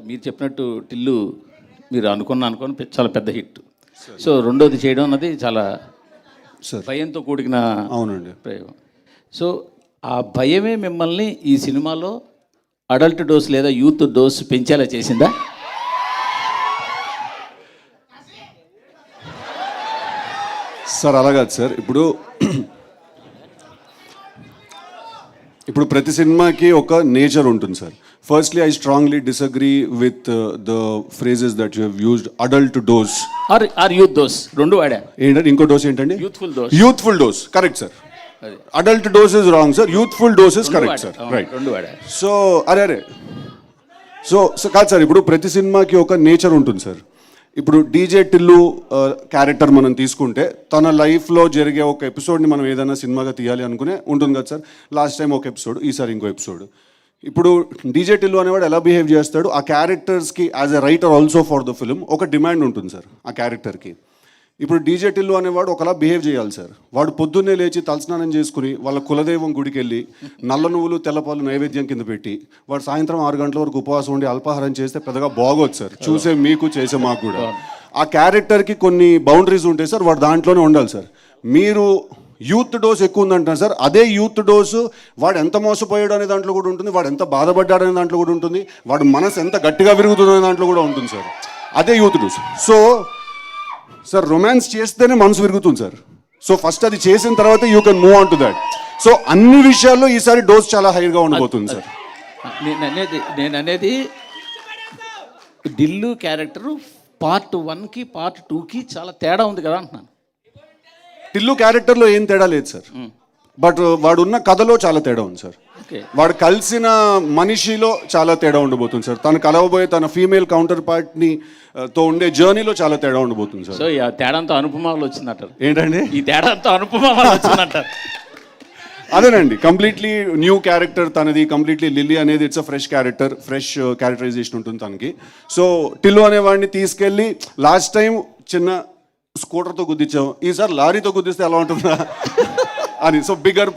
మీరు చెప్పినట్టు టిల్లు మీరు అనుకుని చాలా పెద్ద హిట్. సో రెండోది చేయడం అన్నది చాలా భయంతో కూడిన అవునండి ప్రయోగం. సో ఆ భయమే మిమ్మల్ని ఈ సినిమాలో అడల్ట్ డోస్ లేదా యూత్ డోస్ పెంచేలా చేసిందా? సార్ అలా కాదు సార్. ఇప్పుడు ప్రతి సినిమాకి ఒక నేచర్ ఉంటుంది sir. Firstly I strongly disagree with the phrases that you have used. Adult dose or youth dose రెండు వాడా. ఏంటంటే ఇంకో డోస్ ఏంటండి? Youthful dose. Youthful dose correct sir. Adult dose is wrong sir. Youthful dose is correct sir. Right. రెండు వాడా. So అరే so కాదు sir, ఇప్పుడు ప్రతి సినిమాకి ఒక నేచర్ ఉంటుంది సార్. ఇప్పుడు డీజే టిల్లు క్యారెక్టర్ మనం తీసుకుంటే తన లైఫ్లో జరిగే ఒక ఎపిసోడ్ని మనం ఏదైనా సినిమాగా తీయాలి అనుకునే ఉంటుంది కదా సార్. లాస్ట్ టైం ఒక ఎపిసోడ్, ఈసారి ఇంకో ఎపిసోడ్. ఇప్పుడు డీజే టిల్లు అనేవాడు ఎలా బిహేవ్ చేస్తాడు, ఆ క్యారెక్టర్స్కి as a writer also for the film ఒక డిమాండ్ ఉంటుంది సార్ ఆ క్యారెక్టర్కి. ఇప్పుడు డీజే టిల్లు అనేవాడు ఒకలా బిహేవ్ చేయాలి సార్. వాడు పొద్దున్నే లేచి తలస్నానం చేసుకుని వాళ్ళ కులదైవం గుడికి వెళ్ళి నల్ల నువ్వులు తెల్లపాలు నైవేద్యం కింద పెట్టి వాడు సాయంత్రం 6 గంటల వరకు ఉపవాసం ఉండి అల్పాహారం చేస్తే పెద్దగా బాగోదు సార్. చూసే మీకు చేసే మాకు కూడా ఆ క్యారెక్టర్కి కొన్ని బౌండరీస్ ఉంటాయి సార్. వాడు దాంట్లోనే ఉండాలి సార్. మీరు యూత్ డోస్ ఎక్కువ ఉందంటారు సార్. అదే యూత్ డోసు వాడు ఎంత మోసపోయాడు అనే దాంట్లో కూడా ఉంటుంది, వాడు ఎంత బాధపడ్డాడు అనే దాంట్లో కూడా ఉంటుంది, వాడు మనసు ఎంత గట్టిగా విరుగుతుంది అనే దాంట్లో కూడా ఉంటుంది సార్. అదే youth dose. So sir romance చేస్తేనే మనసు విరుగుతుంది సార్. సో ఫస్ట్ అది చేసిన తర్వాత you can move on to that. So అన్ని విషయాల్లో ఈసారి డోస్ చాలా హైగా ఉండబోతుంది సార్. నేను అనేది ఢిల్లు క్యారెక్టరు పార్ట్ 1కి పార్ట్ 2కి చాలా తేడా ఉంది కదా అంటున్నాను. టిల్లు క్యారెక్టర్లో ఏం తేడా లేదు సార్, బట్ వాడున్న కథలో చాలా తేడా ఉంది సార్. వాడు కలిసిన మనిషిలో చాలా తేడా ఉండబోతుంది సార్. తను కలవబోయే తన ఫీమేల్ కౌంటర్ పార్ట్ని తో ఉండే జర్నీలో చాలా తేడా ఉండబోతుంది సార్. సో ఈ తేడాంతో అనుపమాలు వచ్చిందంటారు. ఏంటండి ఈ తేడాంతో అనుపమాలు వచ్చిందంటారు? అదేనండి, కంప్లీట్లీ న్యూ క్యారెక్టర్ తనది. కంప్లీట్లీ లిల్లీ అనేది it's a fresh character, fresh characterization ఉంటుంది తనకి. సో టిల్లు అనేవాడిని తీసుకెళ్ళి లాస్ట్ టైం చిన్న స్కూటర్తో గుద్దించాం, ఈసారి లారీతో గుద్దిస్తే ఎలా ఉంటుందా అని. So bigger